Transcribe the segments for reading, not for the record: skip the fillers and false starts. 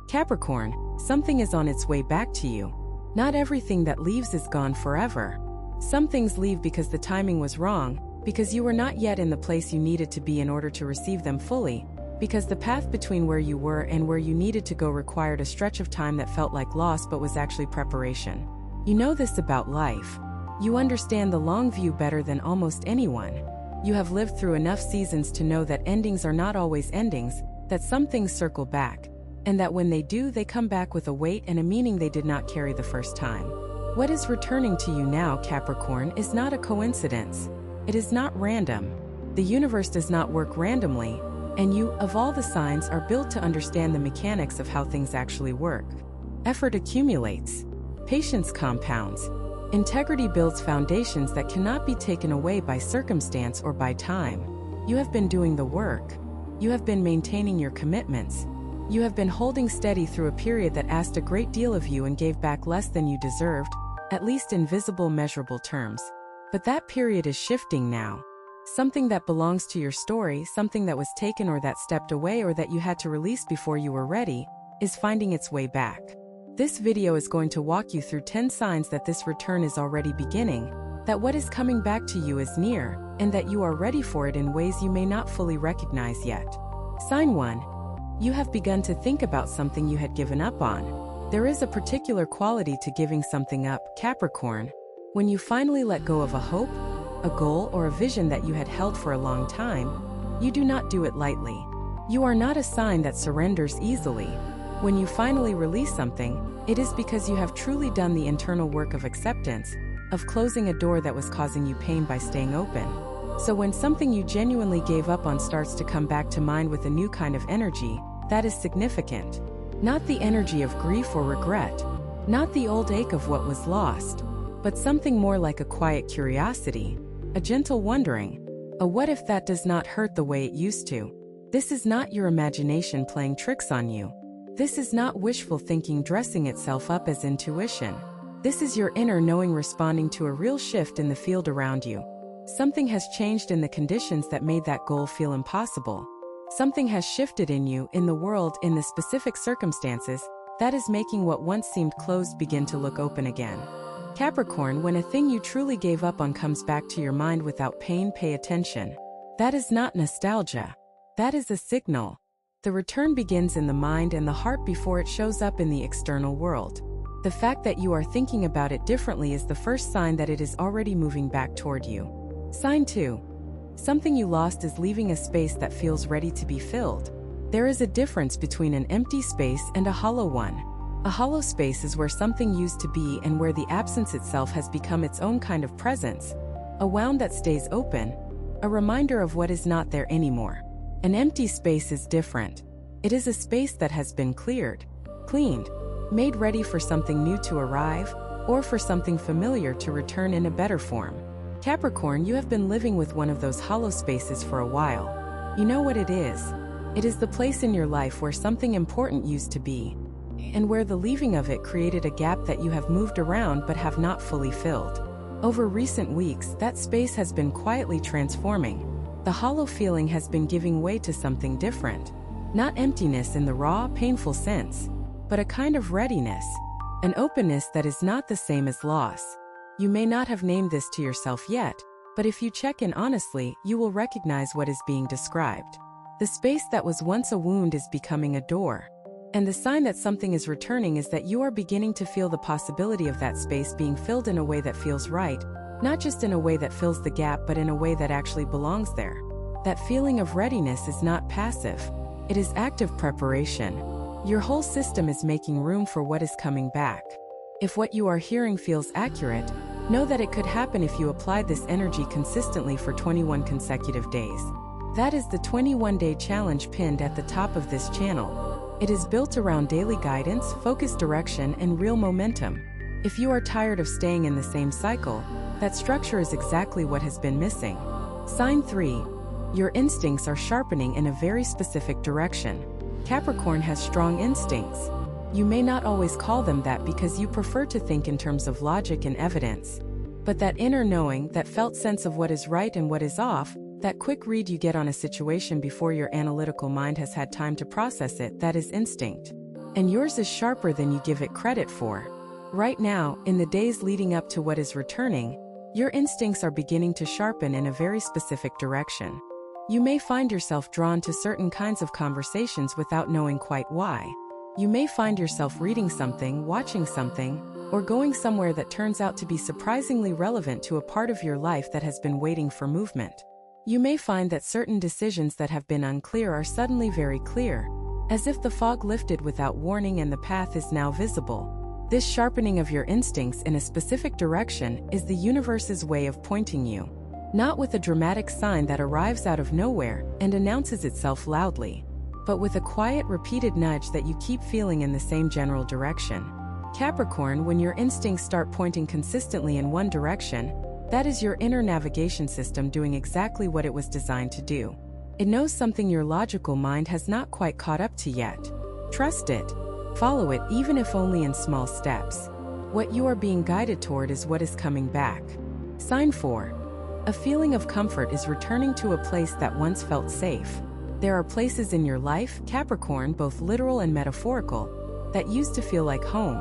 Capricorn, something is on its way back to you. Not everything that leaves is gone forever. Some things leave because the timing was wrong, because you were not yet in the place you needed to be in order to receive them fully, because the path between where you were and where you needed to go required a stretch of time that felt like loss but was actually preparation. You know this about life. You understand the long view better than almost anyone. You have lived through enough seasons to know that endings are not always endings, that some things circle back, and that when they do, they come back with a weight and a meaning they did not carry the first time. What is returning to you now, Capricorn, is not a coincidence. It is not random. The universe does not work randomly, and you, of all the signs, are built to understand the mechanics of how things actually work. Effort accumulates. Patience compounds. Integrity builds foundations that cannot be taken away by circumstance or by time. You have been doing the work. You have been maintaining your commitments. You have been holding steady through a period that asked a great deal of you and gave back less than you deserved, at least in visible, measurable terms. But that period is shifting now. Something that belongs to your story, something that was taken or that stepped away or that you had to release before you were ready, is finding its way back. This video is going to walk you through 10 signs that this return is already beginning, that what is coming back to you is near, and that you are ready for it in ways you may not fully recognize yet. Sign 1. You have begun to think about something you had given up on. There is a particular quality to giving something up, Capricorn. When you finally let go of a hope, a goal, or a vision that you had held for a long time, you do not do it lightly. You are not a sign that surrenders easily. When you finally release something, it is because you have truly done the internal work of acceptance, of closing a door that was causing you pain by staying open. So when something you genuinely gave up on starts to come back to mind with a new kind of energy, that is significant. Not the energy of grief or regret, not the old ache of what was lost, but something more like a quiet curiosity, a gentle wondering, a what if that does not hurt the way it used to. This is not your imagination playing tricks on you. This is not wishful thinking dressing itself up as intuition. This is your inner knowing responding to a real shift in the field around you. Something has changed in the conditions that made that goal feel impossible. Something has shifted in you, in the world, in the specific circumstances, that is making what once seemed closed begin to look open again. Capricorn, when a thing you truly gave up on comes back to your mind without pain, pay attention. That is not nostalgia. That is a signal. The return begins in the mind and the heart before it shows up in the external world. The fact that you are thinking about it differently is the first sign that it is already moving back toward you. Sign 2. Something you lost is leaving a space that feels ready to be filled. There is a difference between an empty space and a hollow one. A hollow space is where something used to be and where the absence itself has become its own kind of presence. A wound that stays open, a reminder of what is not there anymore. An empty space is different. It is a space that has been cleared, cleaned, made ready for something new to arrive, or for something familiar to return in a better form. Capricorn, you have been living with one of those hollow spaces for a while. You know what it is. It is the place in your life where something important used to be, and where the leaving of it created a gap that you have moved around but have not fully filled. Over recent weeks, that space has been quietly transforming. The hollow feeling has been giving way to something different. Not emptiness in the raw, painful sense, but a kind of readiness, an openness that is not the same as loss. You may not have named this to yourself yet, but if you check in honestly, you will recognize what is being described. The space that was once a wound is becoming a door. And the sign that something is returning is that you are beginning to feel the possibility of that space being filled in a way that feels right, not just in a way that fills the gap but in a way that actually belongs there. That feeling of readiness is not passive. It is active preparation. Your whole system is making room for what is coming back. If what you are hearing feels accurate, know that it could happen if you applied this energy consistently for 21 consecutive days. That is the 21-day challenge pinned at the top of this channel. It is built around daily guidance, focused direction, and real momentum. If you are tired of staying in the same cycle, that structure is exactly what has been missing. Sign 3. Your instincts are sharpening in a very specific direction. Capricorn has strong instincts. You may not always call them that because you prefer to think in terms of logic and evidence. But that inner knowing, that felt sense of what is right and what is off, that quick read you get on a situation before your analytical mind has had time to process it, that is instinct. and yours is sharper than you give it credit for. Right now, in the days leading up to what is returning, your instincts are beginning to sharpen in a very specific direction. You may find yourself drawn to certain kinds of conversations without knowing quite why. You may find yourself reading something, watching something, or going somewhere that turns out to be surprisingly relevant to a part of your life that has been waiting for movement. You may find that certain decisions that have been unclear are suddenly very clear, as if the fog lifted without warning and the path is now visible. This sharpening of your instincts in a specific direction is the universe's way of pointing you. Not with a dramatic sign that arrives out of nowhere and announces itself loudly, but with a quiet, repeated nudge that you keep feeling in the same general direction. Capricorn, when your instincts start pointing consistently in one direction, that is your inner navigation system doing exactly what it was designed to do. It knows something your logical mind has not quite caught up to yet. Trust it. Follow it, even if only in small steps. What you are being guided toward is what is coming back. Sign 4. A feeling of comfort is returning to a place that once felt safe. There are places in your life, Capricorn, both literal and metaphorical, that used to feel like home.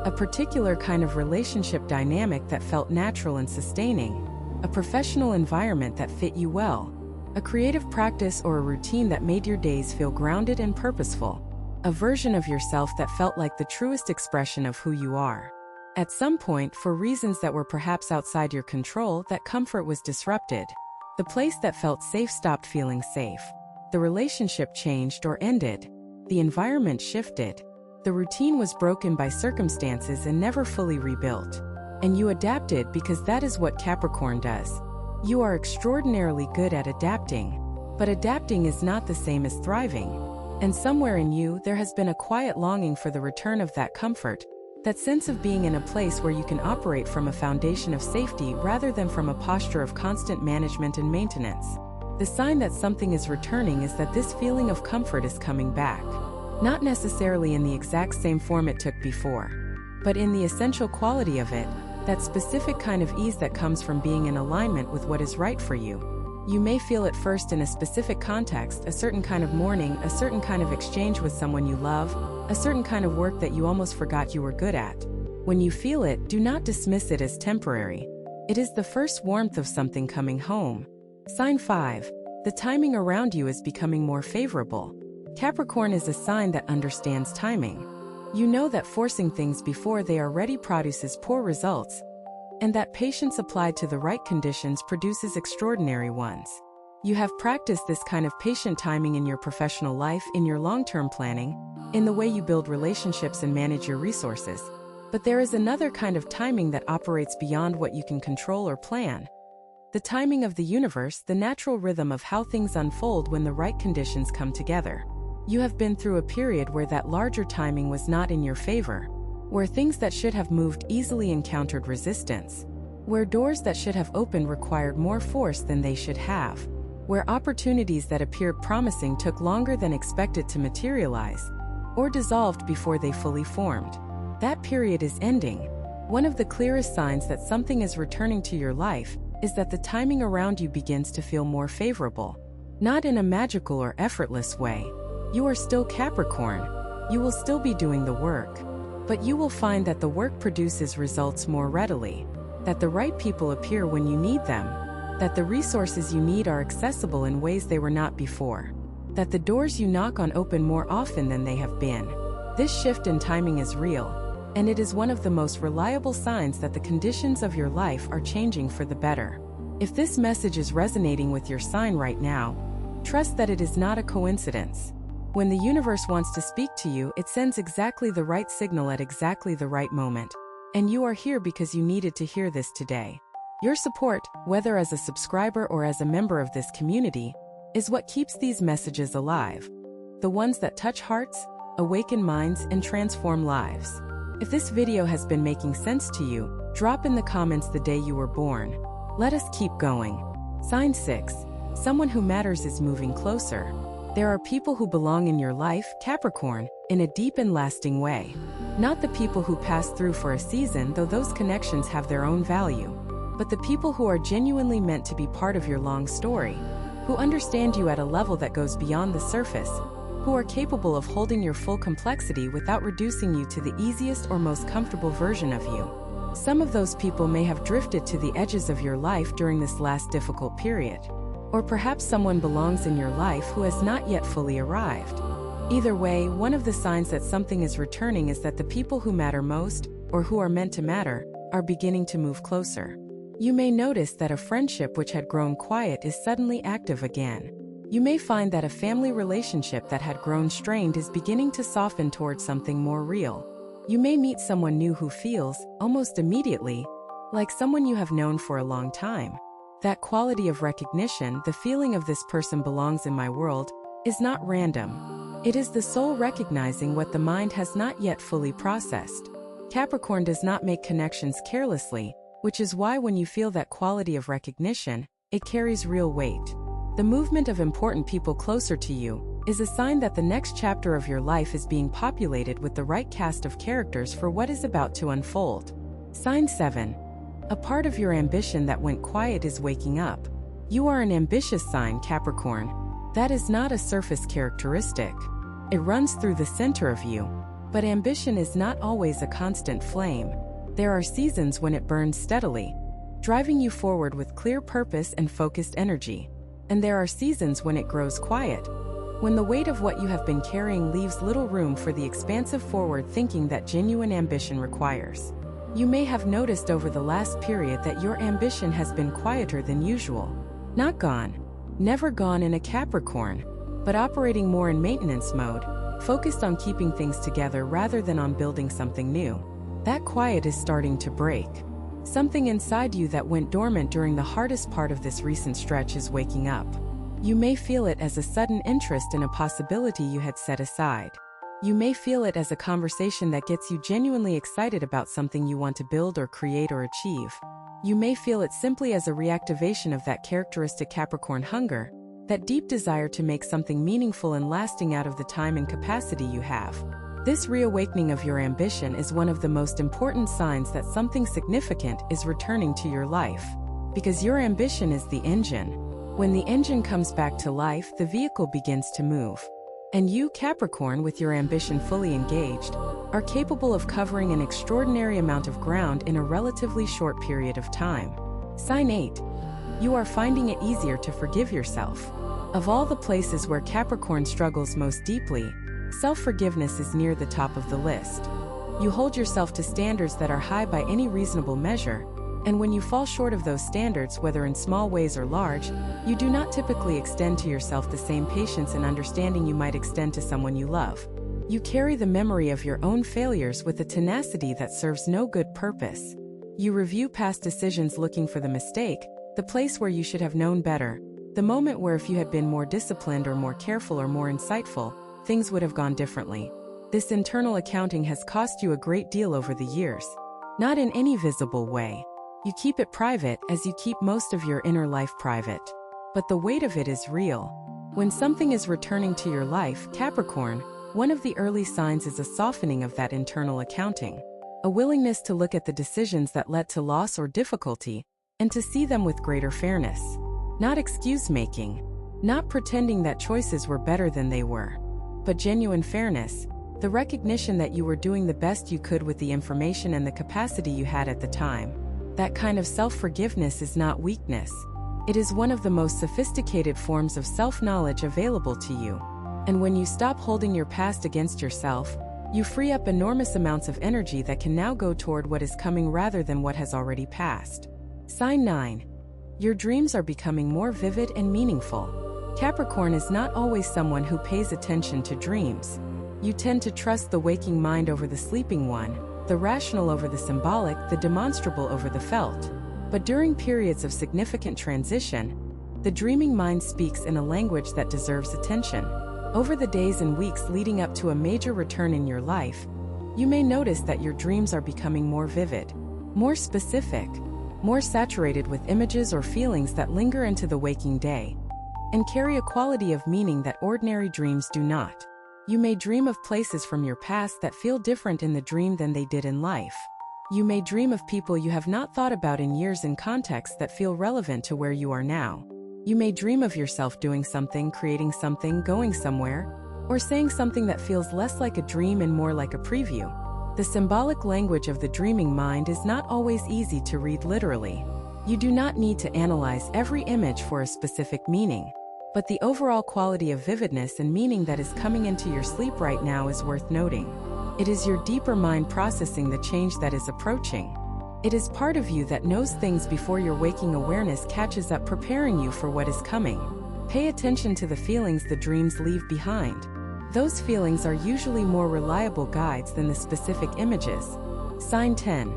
A particular kind of relationship dynamic that felt natural and sustaining. A professional environment that fit you well. A creative practice or a routine that made your days feel grounded and purposeful. A version of yourself that felt like the truest expression of who you are. At some point, for reasons that were perhaps outside your control, that comfort was disrupted. The place that felt safe stopped feeling safe. The relationship changed or ended. The environment shifted. The routine was broken by circumstances and never fully rebuilt. And you adapted because that is what Capricorn does. You are extraordinarily good at adapting. But adapting is not the same as thriving. And somewhere in you, there has been a quiet longing for the return of that comfort. That sense of being in a place where you can operate from a foundation of safety rather than from a posture of constant management and maintenance. The sign that something is returning is that this feeling of comfort is coming back. Not necessarily in the exact same form it took before, but in the essential quality of it, that specific kind of ease that comes from being in alignment with what is right for you. You may feel it first in a specific context, a certain kind of morning, a certain kind of exchange with someone you love, a certain kind of work that you almost forgot you were good at. When you feel it, do not dismiss it as temporary. It is the first warmth of something coming home. Sign 5. The timing around you is becoming more favorable. Capricorn is a sign that understands timing. You know that forcing things before they are ready produces poor results, and that patience applied to the right conditions produces extraordinary ones. You have practiced this kind of patient timing in your professional life, in your long-term planning, in the way you build relationships and manage your resources. But there is another kind of timing that operates beyond what you can control or plan. The timing of the universe, the natural rhythm of how things unfold when the right conditions come together. You have been through a period where that larger timing was not in your favor, where things that should have moved easily encountered resistance, where doors that should have opened required more force than they should have, where opportunities that appeared promising took longer than expected to materialize, or dissolved before they fully formed. That period is ending. One of the clearest signs that something is returning to your life is that the timing around you begins to feel more favorable. Not in a magical or effortless way. You are still Capricorn. You will still be doing the work. But you will find that the work produces results more readily, that the right people appear when you need them, that the resources you need are accessible in ways they were not before, that the doors you knock on open more often than they have been. This shift in timing is real, and it is one of the most reliable signs that the conditions of your life are changing for the better. If this message is resonating with your sign right now, trust that it is not a coincidence. When the universe wants to speak to you, it sends exactly the right signal at exactly the right moment. And you are here because you needed to hear this today. Your support, whether as a subscriber or as a member of this community, is what keeps these messages alive. The ones that touch hearts, awaken minds, and transform lives. If this video has been making sense to you, drop in the comments the day you were born. Let us keep going. Sign 6. Someone who matters is moving closer. There are people who belong in your life, Capricorn, in a deep and lasting way. Not the people who pass through for a season, though those connections have their own value, but the people who are genuinely meant to be part of your long story, who understand you at a level that goes beyond the surface, who are capable of holding your full complexity without reducing you to the easiest or most comfortable version of you. Some of those people may have drifted to the edges of your life during this last difficult period. Or perhaps someone belongs in your life who has not yet fully arrived. Either way, one of the signs that something is returning is that the people who matter most, or who are meant to matter, are beginning to move closer. You may notice that a friendship which had grown quiet is suddenly active again. You may find that a family relationship that had grown strained is beginning to soften towards something more real. You may meet someone new who feels, almost immediately, like someone you have known for a long time. That quality of recognition, the feeling of this person belongs in my world, is not random. It is the soul recognizing what the mind has not yet fully processed. Capricorn does not make connections carelessly, which is why when you feel that quality of recognition, it carries real weight. The movement of important people closer to you is a sign that the next chapter of your life is being populated with the right cast of characters for what is about to unfold. Sign 7. A part of your ambition that went quiet is waking up. You are an ambitious sign, Capricorn. That is not a surface characteristic. It runs through the center of you. But ambition is not always a constant flame. There are seasons when it burns steadily, driving you forward with clear purpose and focused energy. And there are seasons when it grows quiet, when the weight of what you have been carrying leaves little room for the expansive forward thinking that genuine ambition requires. You may have noticed over the last period that your ambition has been quieter than usual. Not gone, never gone in a Capricorn, but operating more in maintenance mode, focused on keeping things together rather than on building something new. That quiet is starting to break. Something inside you that went dormant during the hardest part of this recent stretch is waking up. You may feel it as a sudden interest in a possibility you had set aside. You may feel it as a conversation that gets you genuinely excited about something you want to build or create or achieve. You may feel it simply as a reactivation of that characteristic Capricorn hunger, that deep desire to make something meaningful and lasting out of the time and capacity you have. This reawakening of your ambition is one of the most important signs that something significant is returning to your life. Because your ambition is the engine. When the engine comes back to life, the vehicle begins to move. And you, Capricorn, with your ambition fully engaged, are capable of covering an extraordinary amount of ground in a relatively short period of time. Sign 8. You are finding it easier to forgive yourself. Of all the places where Capricorn struggles most deeply, self-forgiveness is near the top of the list. You hold yourself to standards that are high by any reasonable measure, and when you fall short of those standards, whether in small ways or large, you do not typically extend to yourself the same patience and understanding you might extend to someone you love. You carry the memory of your own failures with a tenacity that serves no good purpose. You review past decisions looking for the mistake, the place where you should have known better, the moment where if you had been more disciplined or more careful or more insightful, things would have gone differently. This internal accounting has cost you a great deal over the years. Not in any visible way. You keep it private as you keep most of your inner life private. But the weight of it is real. When something is returning to your life, Capricorn, one of the early signs is a softening of that internal accounting. A willingness to look at the decisions that led to loss or difficulty, and to see them with greater fairness. Not excuse-making. Not pretending that choices were better than they were. But genuine fairness. The recognition that you were doing the best you could with the information and the capacity you had at the time. That kind of self-forgiveness is not weakness. It is one of the most sophisticated forms of self-knowledge available to you. And when you stop holding your past against yourself, you free up enormous amounts of energy that can now go toward what is coming rather than what has already passed. Sign 9. Your dreams are becoming more vivid and meaningful. Capricorn is not always someone who pays attention to dreams. You tend to trust the waking mind over the sleeping one, the rational over the symbolic, the demonstrable over the felt. But during periods of significant transition, the dreaming mind speaks in a language that deserves attention. Over the days and weeks leading up to a major return in your life, you may notice that your dreams are becoming more vivid, more specific, more saturated with images or feelings that linger into the waking day, and carry a quality of meaning that ordinary dreams do not. You may dream of places from your past that feel different in the dream than they did in life. You may dream of people you have not thought about in years in contexts that feel relevant to where you are now. You may dream of yourself doing something, creating something, going somewhere, or saying something that feels less like a dream and more like a preview. The symbolic language of the dreaming mind is not always easy to read literally. You do not need to analyze every image for a specific meaning, but the overall quality of vividness and meaning that is coming into your sleep right now is worth noting. It is your deeper mind processing the change that is approaching. It is part of you that knows things before your waking awareness catches up, preparing you for what is coming. Pay attention to the feelings the dreams leave behind. Those feelings are usually more reliable guides than the specific images. Sign 10.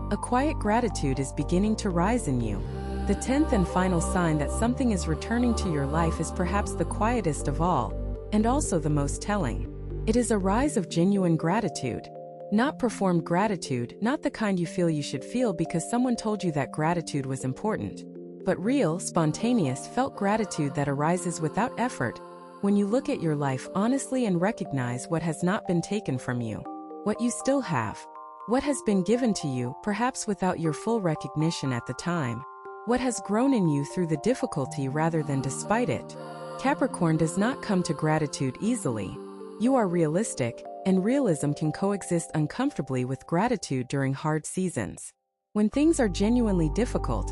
A quiet gratitude is beginning to rise in you. The 10th and final sign that something is returning to your life is perhaps the quietest of all, and also the most telling. It is a rise of genuine gratitude. Not performed gratitude, not the kind you feel you should feel because someone told you that gratitude was important, but real, spontaneous, felt gratitude that arises without effort, when you look at your life honestly and recognize what has not been taken from you, what you still have, what has been given to you, perhaps without your full recognition at the time, what has grown in you through the difficulty rather than despite it. Capricorn does not come to gratitude easily. You are realistic, and realism can coexist uncomfortably with gratitude during hard seasons. When things are genuinely difficult,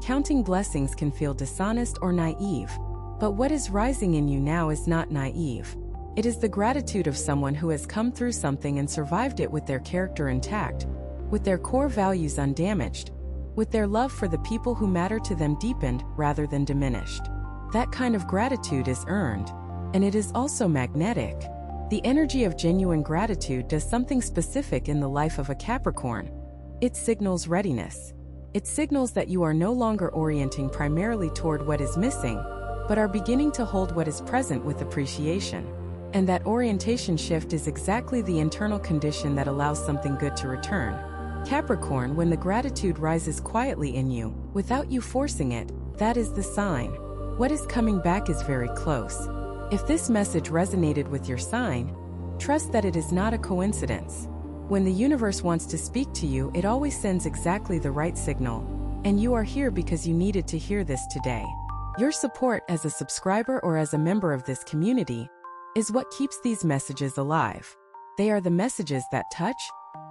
counting blessings can feel dishonest or naive. But what is rising in you now is not naive. It is the gratitude of someone who has come through something and survived it with their character intact, with their core values undamaged, with their love for the people who matter to them deepened rather than diminished. That kind of gratitude is earned, and it is also magnetic. The energy of genuine gratitude does something specific in the life of a Capricorn. It signals readiness. It signals that you are no longer orienting primarily toward what is missing, but are beginning to hold what is present with appreciation. And that orientation shift is exactly the internal condition that allows something good to return. Capricorn, when the gratitude rises quietly in you, without you forcing it, that is the sign. What is coming back is very close. If this message resonated with your sign, trust that it is not a coincidence. When the universe wants to speak to you, it always sends exactly the right signal, and you are here because you needed to hear this today. Your support as a subscriber or as a member of this community is what keeps these messages alive. They are the messages that touch,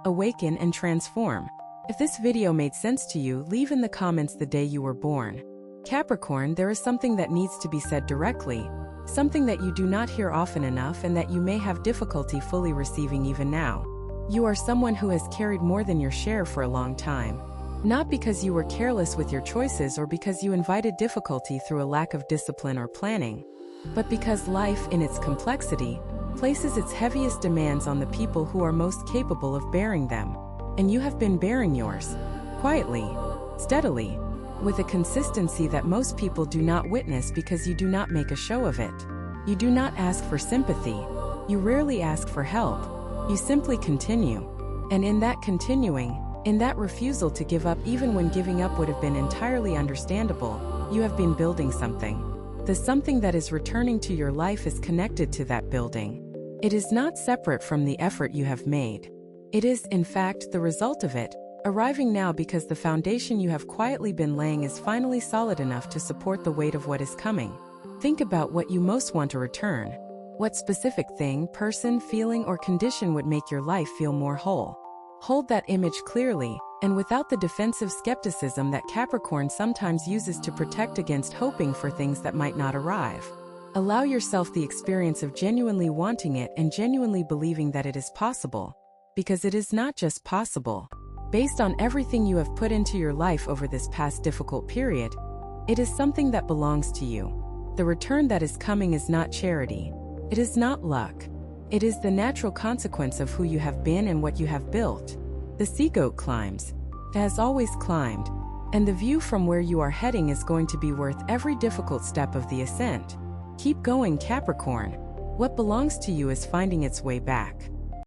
awaken, and transform. If this video made sense to you, leave in the comments the day you were born. Capricorn, there is something that needs to be said directly, something that you do not hear often enough and that you may have difficulty fully receiving even now. You are someone who has carried more than your share for a long time. Not because you were careless with your choices or because you invited difficulty through a lack of discipline or planning, but because life, in its complexity, places its heaviest demands on the people who are most capable of bearing them. And you have been bearing yours, quietly, steadily, with a consistency that most people do not witness because you do not make a show of it. You do not ask for sympathy. You rarely ask for help. You simply continue. And in that continuing, in that refusal to give up even when giving up would have been entirely understandable, you have been building something. The something that is returning to your life is connected to that building. It is not separate from the effort you have made. It is, in fact, the result of it, arriving now because the foundation you have quietly been laying is finally solid enough to support the weight of what is coming. Think about what you most want to return. What specific thing, person, feeling, or condition would make your life feel more whole? Hold that image clearly, and without the defensive skepticism that Capricorn sometimes uses to protect against hoping for things that might not arrive. Allow yourself the experience of genuinely wanting it and genuinely believing that it is possible. Because it is not just possible. Based on everything you have put into your life over this past difficult period, it is something that belongs to you. The return that is coming is not charity. It is not luck. It is the natural consequence of who you have been and what you have built. The sea goat climbs. It has always climbed. And the view from where you are heading is going to be worth every difficult step of the ascent. Keep going, Capricorn. What belongs to you is finding its way back.